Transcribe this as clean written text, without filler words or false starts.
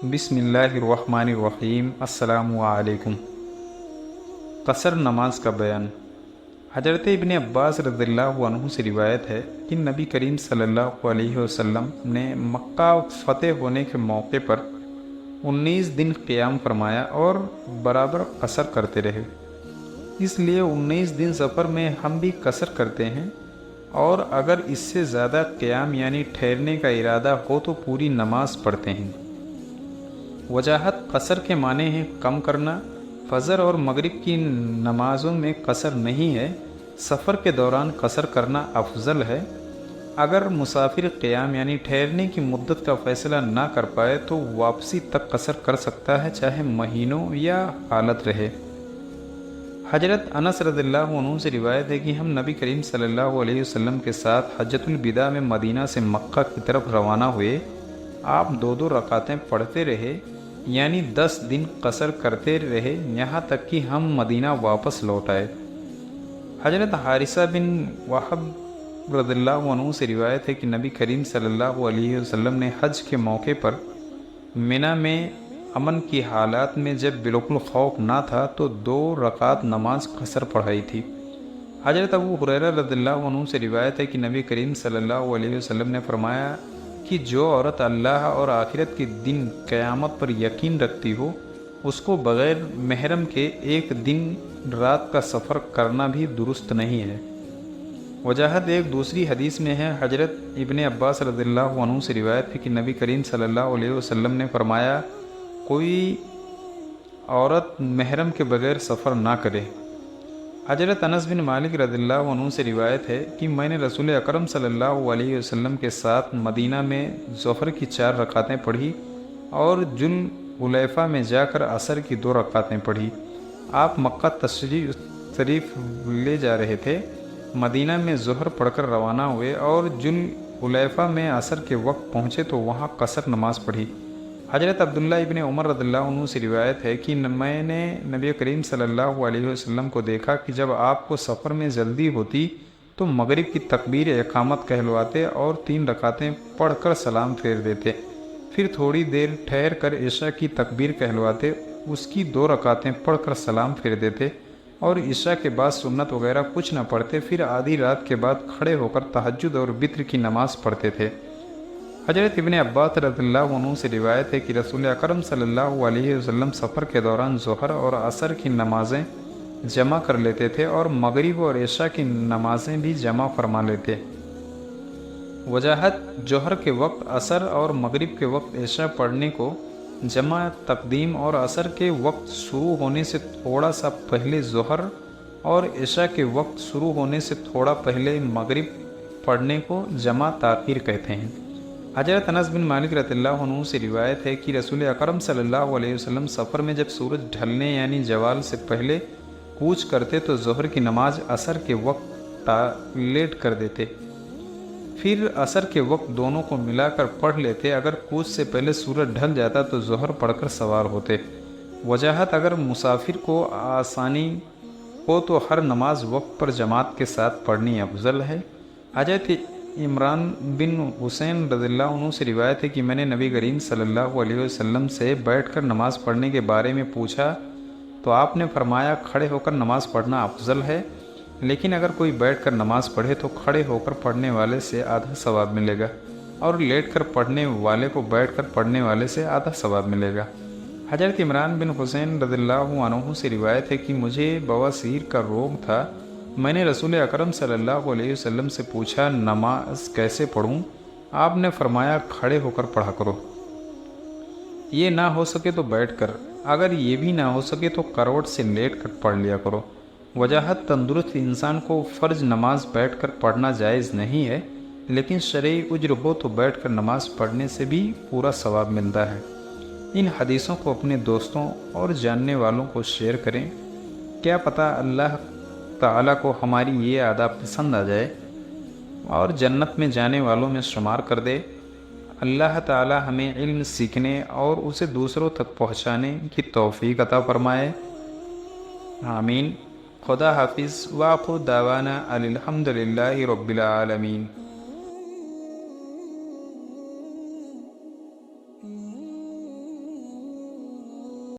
بسم اللہ الرحمن الرحیم۔ السلام علیکم۔ قصر نماز کا بیان۔ حضرت ابن عباس رضی اللہ عنہ سے روایت ہے کہ نبی کریم صلی اللہ علیہ وسلم نے مکہ فتح ہونے کے موقع پر 19 دن قیام فرمایا اور برابر قصر کرتے رہے۔ اس لیے 19 دن سفر میں ہم بھی قصر کرتے ہیں، اور اگر اس سے زیادہ قیام یعنی ٹھہرنے کا ارادہ ہو تو پوری نماز پڑھتے ہیں۔ وجاہت قصر کے معنی ہے کم کرنا۔ فجر اور مغرب کی نمازوں میں قصر نہیں ہے، سفر کے دوران قصر کرنا افضل ہے۔ اگر مسافر قیام یعنی ٹھہرنے کی مدت کا فیصلہ نہ کر پائے تو واپسی تک قصر کر سکتا ہے، چاہے مہینوں یا حالت رہے۔ حضرت انس رضی اللہ عنہ سے روایت ہے کہ ہم نبی کریم صلی اللہ علیہ وسلم کے ساتھ حجۃ الوداع میں مدینہ سے مکہ کی طرف روانہ ہوئے۔ آپ 2 رکعتیں پڑھتے رہے، یعنی 10 دن قصر کرتے رہے، یہاں تک کہ ہم مدینہ واپس لوٹ آئے۔ حضرت حارثہ بن وہب رضی اللہ عنہ سے روایت ہے کہ نبی کریم صلی اللہ علیہ وسلم نے حج کے موقع پر منی میں امن کی حالات میں جب بالکل خوف نہ تھا تو 2 رکعت نماز قصر پڑھائی تھی۔ حضرت ابو ہریرہ رضی اللہ عنہ سے روایت ہے کہ نبی کریم صلی اللہ علیہ وسلم نے فرمایا کہ جو عورت اللہ اور آخرت کے دن قیامت پر یقین رکھتی ہو، اس کو بغیر محرم کے 1 دن رات کا سفر کرنا بھی درست نہیں ہے۔ وجاہت ایک دوسری حدیث میں ہے۔ حضرت ابن عباس رضی اللہ عنہ سے روایت ہے کہ نبی کریم صلی اللہ علیہ وسلم نے فرمایا، کوئی عورت محرم کے بغیر سفر نہ کرے۔ حضرت انس بن مالک رضی اللہ عنہ سے روایت ہے کہ میں نے رسول اکرم صلی اللہ علیہ وسلم کے ساتھ مدینہ میں ظہر کی 4 رکعتیں پڑھی اور ذوالحلیفہ میں جا کر عصر کی 2 رکعتیں پڑھی۔ آپ مکہ تشریف لے جا رہے تھے، مدینہ میں ظہر پڑھ کر روانہ ہوئے اور ذوالحلیفہ میں عصر کے وقت پہنچے تو وہاں قصر نماز پڑھی۔ حضرت عبداللہ ابن عمر رضی اللہ عنہ سے روایت ہے کہ میں نے نبی کریم صلی اللہ علیہ وسلم کو دیکھا کہ جب آپ کو سفر میں جلدی ہوتی تو مغرب کی تکبیر اقامت کہلواتے اور 3 رکعتیں پڑھ کر سلام پھیر دیتے، پھر تھوڑی دیر ٹھہر کر عشاء کی تکبیر کہلواتے، اس کی 2 رکعتیں پڑھ کر سلام پھیر دیتے اور عشاء کے بعد سنت وغیرہ کچھ نہ پڑھتے، پھر آدھی رات کے بعد کھڑے ہو کر تہجد اور وتر کی نماز پڑھتے تھے۔ حضرت ابن عباس رضی اللہ عنہ سے روایت ہے کہ رسول اکرم صلی اللہ علیہ وسلم سفر کے دوران ظہر اور عصر کی نمازیں جمع کر لیتے تھے اور مغرب اور عشاء کی نمازیں بھی جمع فرما لیتے۔ وجاہت ظہر کے وقت عصر اور مغرب کے وقت عشاء پڑھنے کو جمع تقدیم اور عصر کے وقت شروع ہونے سے تھوڑا سا پہلے ظہر اور عشاء کے وقت شروع ہونے سے تھوڑا پہلے مغرب پڑھنے کو جمع تاخیر کہتے ہیں۔ حضرت انس بن مالک رضی اللہ عنہ سے روایت ہے کہ رسول اکرم صلی اللہ علیہ وسلم سفر میں جب سورج ڈھلنے یعنی زوال سے پہلے کوچ کرتے تو ظہر کی نماز عصر کے وقت لیٹ کر دیتے، پھر عصر کے وقت دونوں کو ملا کر پڑھ لیتے۔ اگر کوچ سے پہلے سورج ڈھل جاتا تو ظہر پڑھ کر سوار ہوتے۔ وجاہت اگر مسافر کو آسانی ہو تو ہر نماز وقت پر جماعت کے ساتھ پڑھنی افضل ہے۔ حضرت عمران بن حسین رضی اللہ عنہ سے روایت ہے کہ میں نے نبی کریم صلی اللہ علیہ وسلم سے بیٹھ کر نماز پڑھنے کے بارے میں پوچھا تو آپ نے فرمایا، کھڑے ہو کر نماز پڑھنا افضل ہے، لیکن اگر کوئی بیٹھ کر نماز پڑھے تو کھڑے ہو کر پڑھنے والے سے آدھا ثواب ملے گا، اور لیٹ کر پڑھنے والے کو بیٹھ کر پڑھنے والے سے آدھا ثواب ملے گا۔ حضرت عمران بن حسین رضی اللہ عنہ سے روایت ہے کہ مجھے بواسیر کا روگ تھا، میں نے رسول اکرم صلی اللہ علیہ وسلم سے پوچھا نماز کیسے پڑھوں؟ آپ نے فرمایا، کھڑے ہو کر پڑھا کرو، یہ نہ ہو سکے تو بیٹھ کر، اگر یہ بھی نہ ہو سکے تو کروٹ سے لیٹ کر پڑھ لیا کرو۔ وجاہت تندرست انسان کو فرض نماز بیٹھ کر پڑھنا جائز نہیں ہے، لیکن شرعی عذر ہو تو بیٹھ کر نماز پڑھنے سے بھی پورا ثواب ملتا ہے۔ ان حدیثوں کو اپنے دوستوں اور جاننے والوں کو شیئر کریں، کیا پتہ اللہ تعالیٰ کو ہماری یہ عادت پسند آ جائے اور جنت میں جانے والوں میں شمار کر دے۔ اللہ تعالیٰ ہمیں علم سیکھنے اور اسے دوسروں تک پہنچانے کی توفیق عطا فرمائے، آمین۔ خدا حافظ۔ وآخر دعوانا الحمدللہ رب العالمین۔